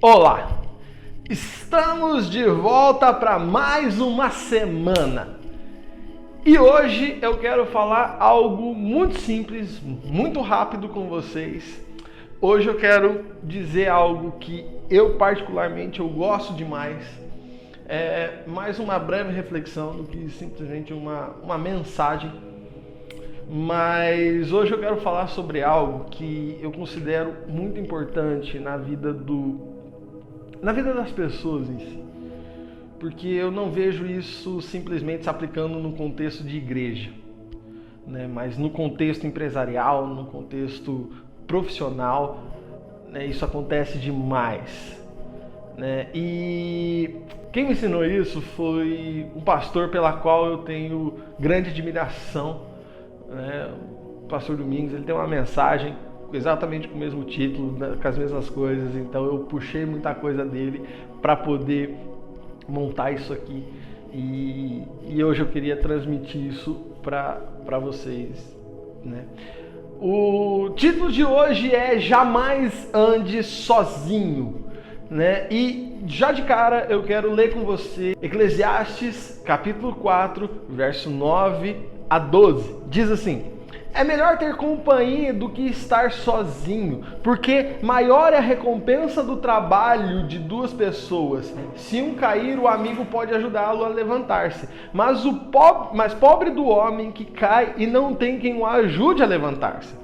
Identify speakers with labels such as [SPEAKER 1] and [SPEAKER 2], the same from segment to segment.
[SPEAKER 1] Olá! Estamos de volta para mais uma semana. E hoje eu quero falar algo muito simples, muito rápido com vocês. Hoje eu quero dizer algo que eu particularmente eu gosto demais. É mais uma breve reflexão do que simplesmente uma mensagem. Mas hoje eu quero falar sobre algo que eu considero muito importante na vida das pessoas em si. Porque eu não vejo isso simplesmente se aplicando no contexto de igreja, né? Mas no contexto empresarial, no contexto profissional, né? Isso acontece demais, né? E quem me ensinou isso foi um pastor pela qual eu tenho grande admiração, né? O pastor Domingos. Ele tem uma mensagem exatamente com o mesmo título, com as mesmas coisas, então eu puxei muita coisa dele para poder montar isso aqui e hoje eu queria transmitir isso para vocês, né? O título de hoje é Jamais Ande Sozinho, né? E já de cara eu quero ler com você Eclesiastes capítulo 4, verso 9 a 12. Diz assim: é melhor ter companhia do que estar sozinho, porque maior é a recompensa do trabalho de duas pessoas. Se um cair, o amigo pode ajudá-lo a levantar-se, mas pobre do homem que cai e não tem quem o ajude a levantar-se.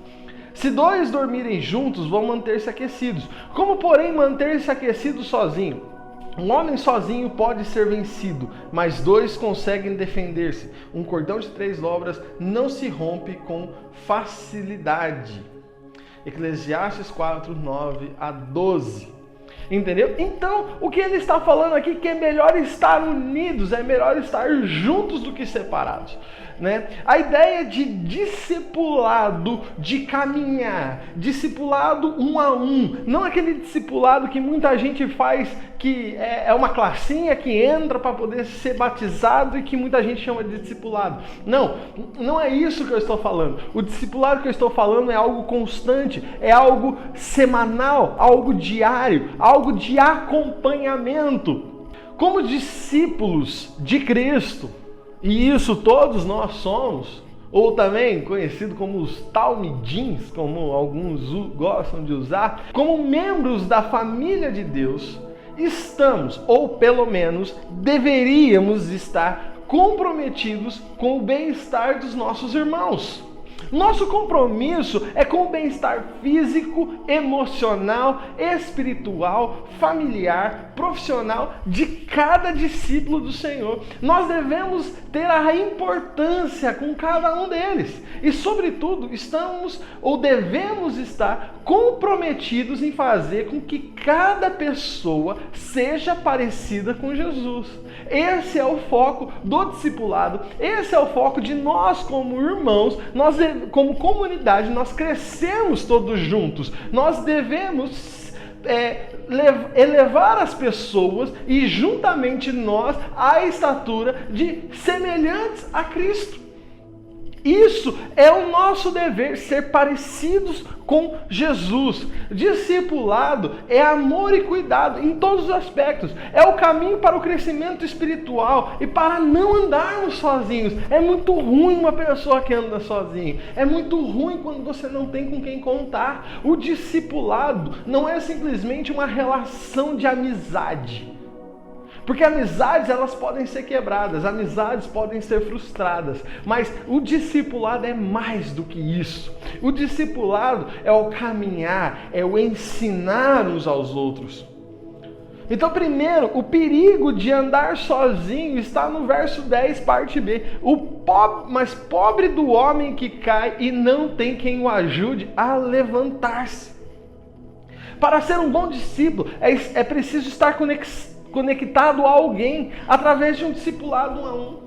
[SPEAKER 1] Se dois dormirem juntos, vão manter-se aquecidos. Como, porém, manter-se aquecido sozinho? Um homem sozinho pode ser vencido, mas dois conseguem defender-se. Um cordão de 3 dobras não se rompe com facilidade. Eclesiastes 4, 9 a 12. Entendeu? Então, o que ele está falando aqui é que é melhor estar unidos, é melhor estar juntos do que separados, né? A ideia de discipulado, de caminhar, discipulado um a um, não aquele discipulado que muita gente faz, que é uma classinha que entra para poder ser batizado e que muita gente chama de discipulado. Não é isso que eu estou falando. O discipulado que eu estou falando é algo constante, é algo semanal, algo diário, algo de acompanhamento. Como discípulos de Cristo, e isso todos nós somos, ou também conhecido como os talmidins, como alguns gostam de usar, como membros da família de Deus, estamos, ou pelo menos deveríamos estar comprometidos com o bem-estar dos nossos irmãos. Nosso compromisso é com o bem-estar físico, emocional, espiritual, familiar, profissional de cada discípulo do Senhor. Nós devemos ter a importância com cada um deles e, sobretudo, estamos ou devemos estar comprometidos em fazer com que cada pessoa seja parecida com Jesus. Esse é o foco do discipulado, esse é o foco de nós como irmãos, nós como comunidade, nós crescemos todos juntos. Nós devemos elevar as pessoas e juntamente nós à estatura de semelhantes a Cristo. Isso é o nosso dever, ser parecidos com Jesus. Discipulado é amor e cuidado em todos os aspectos. É o caminho para o crescimento espiritual e para não andarmos sozinhos. É muito ruim uma pessoa que anda sozinho. É muito ruim quando você não tem com quem contar. O discipulado não é simplesmente uma relação de amizade. Porque amizades, elas podem ser quebradas, amizades podem ser frustradas, mas o discipulado é mais do que isso. O discipulado é o caminhar, é o ensinar uns aos outros. Então, primeiro, o perigo de andar sozinho está no verso 10, parte B. Mas pobre do homem que cai e não tem quem o ajude a levantar-se. Para ser um bom discípulo, é preciso estar conectado a alguém através de um discipulado um a um.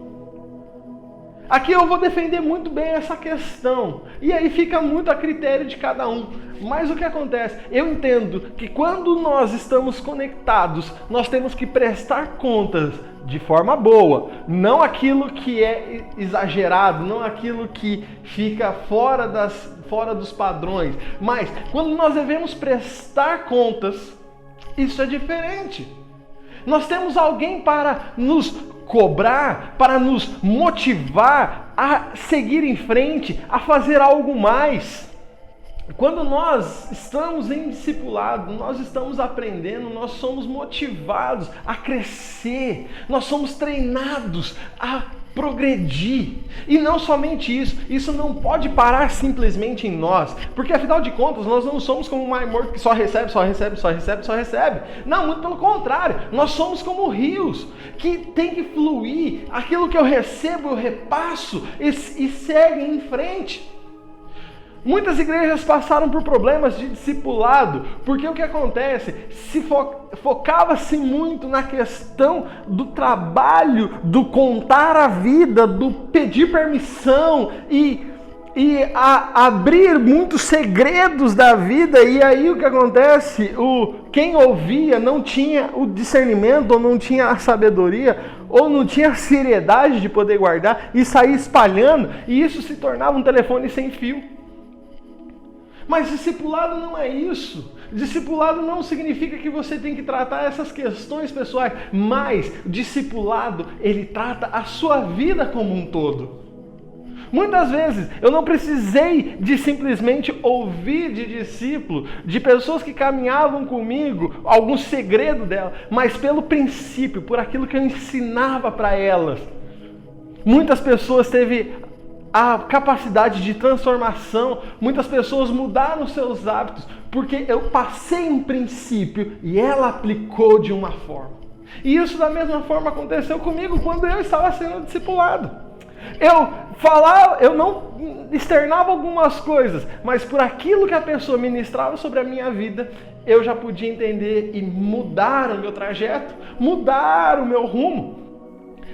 [SPEAKER 1] Aqui eu vou defender muito bem essa questão, e aí fica muito a critério de cada um. Mas o que acontece? Eu entendo que quando nós estamos conectados, nós temos que prestar contas de forma boa, não aquilo que é exagerado, não aquilo que fica fora dos padrões, mas quando nós devemos prestar contas Isso é diferente. Nós temos alguém para nos cobrar, para nos motivar a seguir em frente, a fazer algo mais. Quando nós estamos em discipulado, nós estamos aprendendo, nós somos motivados a crescer, nós somos treinados a progredir. E não somente isso não pode parar simplesmente em nós, porque afinal de contas nós não somos como um mar morto que só recebe. Não, muito pelo contrário, nós somos como rios, que tem que fluir, aquilo que eu recebo eu repasso e segue em frente. Muitas igrejas passaram por problemas de discipulado, porque o que acontece? Se focava-se muito na questão do trabalho, do contar a vida, do pedir permissão e abrir muitos segredos da vida, e aí o que acontece? Quem ouvia não tinha o discernimento, ou não tinha a sabedoria, ou não tinha a seriedade de poder guardar e sair espalhando, e isso se tornava um telefone sem fio. Mas discipulado não é isso. Discipulado não significa que você tem que tratar essas questões pessoais, mas discipulado, ele trata a sua vida como um todo. Muitas vezes eu não precisei de simplesmente ouvir de discípulo, de pessoas que caminhavam comigo, algum segredo dela, mas pelo princípio, por aquilo que eu ensinava para elas. Muitas pessoas teve a capacidade de transformação, muitas pessoas mudaram seus hábitos, porque eu passei um princípio e ela aplicou de uma forma. E isso da mesma forma aconteceu comigo quando eu estava sendo discipulado. Eu não externava algumas coisas, mas por aquilo que a pessoa ministrava sobre a minha vida, eu já podia entender e mudar o meu trajeto, mudar o meu rumo.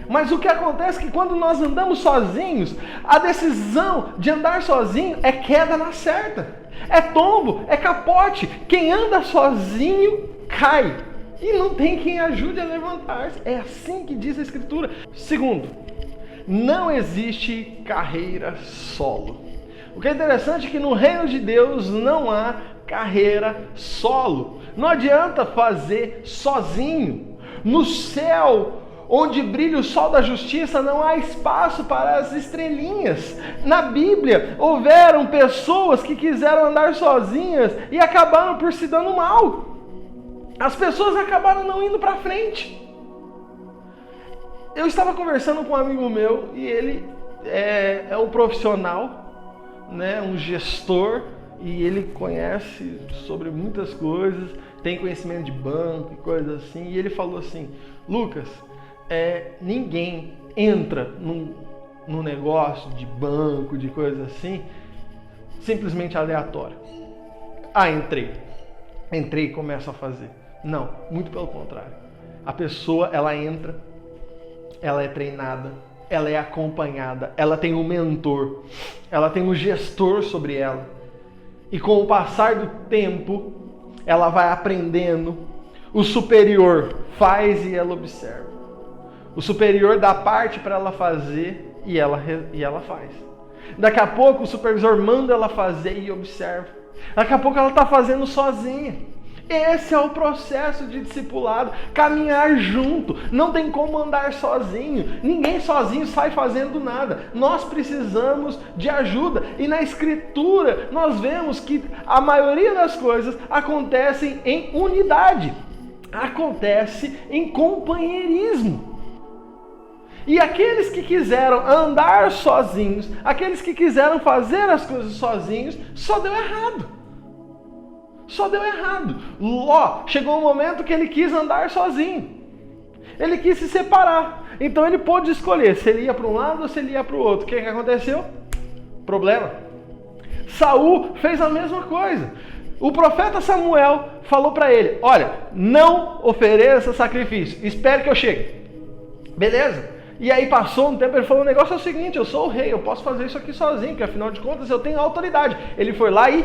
[SPEAKER 1] Mas o que acontece é que quando nós andamos sozinhos, a decisão de andar sozinho é queda na certa. É tombo, é capote. Quem anda sozinho cai. E não tem quem ajude a levantar-se. É assim que diz a Escritura. Segundo, não existe carreira solo. O que é interessante é que no reino de Deus não há carreira solo. Não adianta fazer sozinho. No céu, onde brilha o sol da justiça, não há espaço para as estrelinhas. Na Bíblia, houveram pessoas que quiseram andar sozinhas e acabaram por se dando mal. As pessoas acabaram não indo para frente. Eu estava conversando com um amigo meu e ele é um profissional, né, um gestor, e ele conhece sobre muitas coisas, tem conhecimento de banco e coisas assim, e ele falou assim: Lucas, ninguém entra num negócio de banco, de coisa assim, simplesmente aleatório. Entrei e começo a fazer. Não, muito pelo contrário. A pessoa, ela entra, ela é treinada, ela é acompanhada, ela tem um mentor, ela tem um gestor sobre ela. E com o passar do tempo, ela vai aprendendo. O superior faz e ela observa. O superior dá parte para ela fazer e ela faz. Daqui a pouco o supervisor manda ela fazer e observa. Daqui a pouco ela está fazendo sozinha. Esse é o processo de discipulado, caminhar junto. Não tem como andar sozinho. Ninguém sozinho sai fazendo nada. Nós precisamos de ajuda. E na Escritura nós vemos que a maioria das coisas acontecem em unidade. Acontece em companheirismo. E aqueles que quiseram andar sozinhos, aqueles que quiseram fazer as coisas sozinhos, só deu errado. Só deu errado. Ló chegou um momento que ele quis andar sozinho. Ele quis se separar. Então ele pôde escolher se ele ia para um lado ou se ele ia para o outro. O que aconteceu? Problema. Saul fez a mesma coisa. O profeta Samuel falou para ele: olha, não ofereça sacrifício, espere que eu chegue. Beleza? E aí passou um tempo, ele falou: o negócio é o seguinte, eu sou o rei, eu posso fazer isso aqui sozinho, porque afinal de contas eu tenho autoridade. Ele foi lá e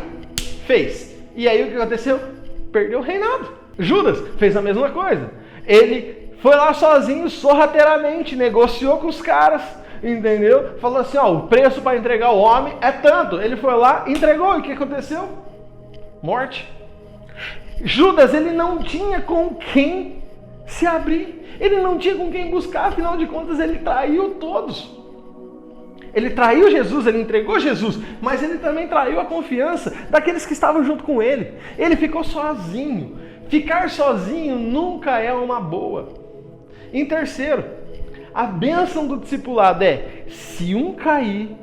[SPEAKER 1] fez. E aí o que aconteceu? Perdeu o reinado. Judas fez a mesma coisa. Ele foi lá sozinho, sorrateiramente, negociou com os caras, entendeu? Falou assim: o preço para entregar o homem é tanto. Ele foi lá, entregou, e o que aconteceu? Morte. Judas, ele não tinha com quem se abrir. Ele não tinha com quem buscar, afinal de contas ele traiu todos. Ele traiu Jesus, ele entregou Jesus, mas ele também traiu a confiança daqueles que estavam junto com ele. Ele ficou sozinho. Ficar sozinho nunca é uma boa. Em terceiro, a bênção do discipulado é: se um cair,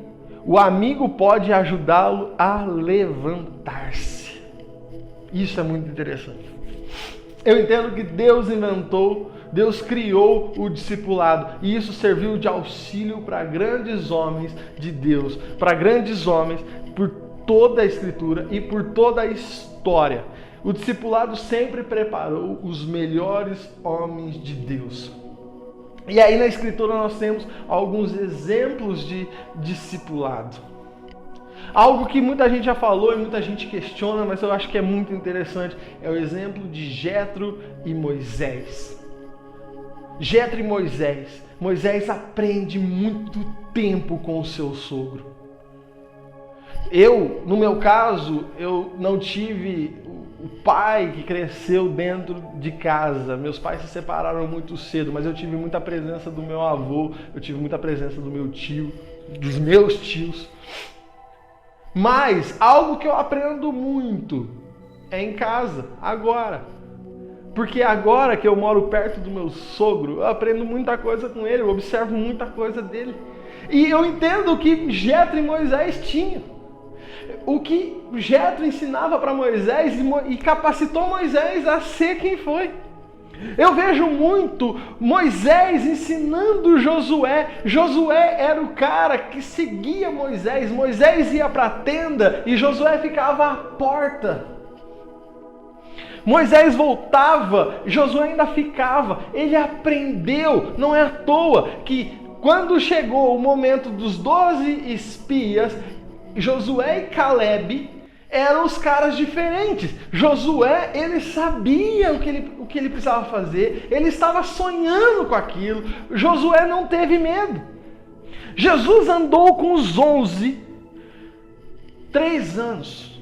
[SPEAKER 1] o amigo pode ajudá-lo a levantar-se. Isso é muito interessante. Eu entendo que Deus criou o discipulado e isso serviu de auxílio para grandes homens de Deus, para grandes homens por toda a Escritura e por toda a história. O discipulado sempre preparou os melhores homens de Deus. E aí na Escritura nós temos alguns exemplos de discipulado. Algo que muita gente já falou e muita gente questiona, mas eu acho que é muito interessante, é o exemplo de Jetro e Moisés. Jetro e Moisés. Moisés aprende muito tempo com o seu sogro. No meu caso, eu não tive o pai que cresceu dentro de casa. Meus pais se separaram muito cedo, mas eu tive muita presença do meu avô, eu tive muita presença do meu tio, dos meus tios. Mas algo que eu aprendo muito é em casa, agora. Porque agora que eu moro perto do meu sogro, eu aprendo muita coisa com ele, eu observo muita coisa dele. E eu entendo o que Jetro e Moisés tinham. O que Jetro ensinava para Moisés e capacitou Moisés a ser quem foi. Eu vejo muito Moisés ensinando Josué. Josué era o cara que seguia Moisés. Moisés ia para a tenda e Josué ficava à porta. Moisés voltava, Josué ainda ficava. Ele aprendeu, não é à toa que quando chegou o momento dos 12 espias, Josué e Caleb eram os caras diferentes. Josué, ele sabia o que ele precisava fazer, ele estava sonhando com aquilo. Josué não teve medo. Jesus andou com os 11, 3 anos.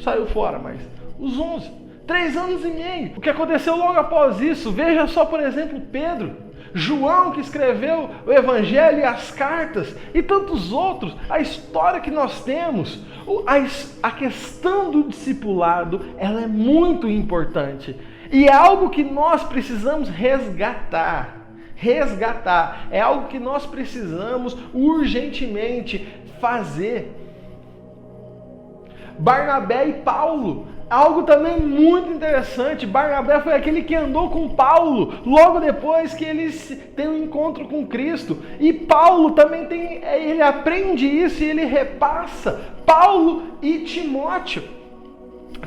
[SPEAKER 1] Saiu fora, mas os 11, 3 anos e meio. O que aconteceu logo após isso? Veja só, por exemplo, Pedro. João, que escreveu o Evangelho e as cartas, e tantos outros, a história que nós temos, a questão do discipulado, ela é muito importante. E é algo que nós precisamos resgatar. É algo que nós precisamos urgentemente fazer. Barnabé e Paulo, algo também muito interessante. Barnabé foi aquele que andou com Paulo logo depois que eles têm um encontro com Cristo. E Paulo também ele aprende isso e ele repassa. Paulo e Timóteo.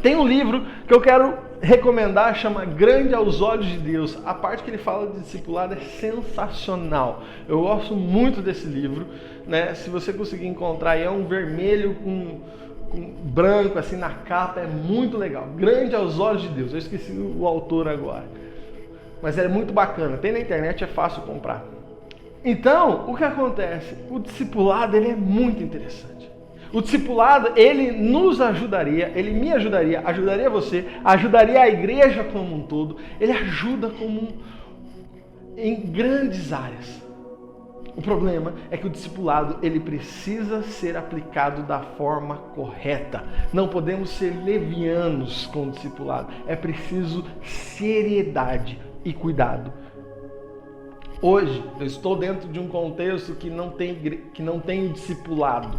[SPEAKER 1] Tem um livro que eu quero recomendar, chama Grande aos Olhos de Deus. A parte que ele fala de discipulado é sensacional. Eu gosto muito desse livro, né? Se você conseguir encontrar, é um vermelho com branco assim na capa, é muito legal. Grande aos Olhos de Deus. Eu esqueci o autor agora, mas é muito bacana, tem na internet, é fácil comprar. Então, o que acontece? O discipulado, ele é muito interessante. O discipulado, ele nos ajudaria, ele me ajudaria, ajudaria você, ajudaria a igreja como um todo. Ele ajuda em grandes áreas. O problema é que o discipulado, ele precisa ser aplicado da forma correta. Não podemos ser levianos com o discipulado. É preciso seriedade e cuidado. Hoje, eu estou dentro de um contexto que não tem discipulado.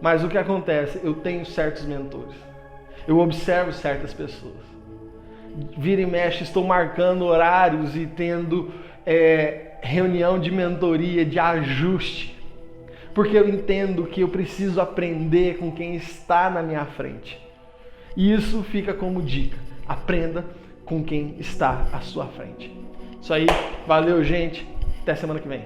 [SPEAKER 1] Mas o que acontece? Eu tenho certos mentores. Eu observo certas pessoas. Vira e mexe, estou marcando horários e tendo reunião de mentoria, de ajuste, porque eu entendo que eu preciso aprender com quem está na minha frente. E isso fica como dica: aprenda com quem está à sua frente. Isso aí, valeu, gente, até semana que vem.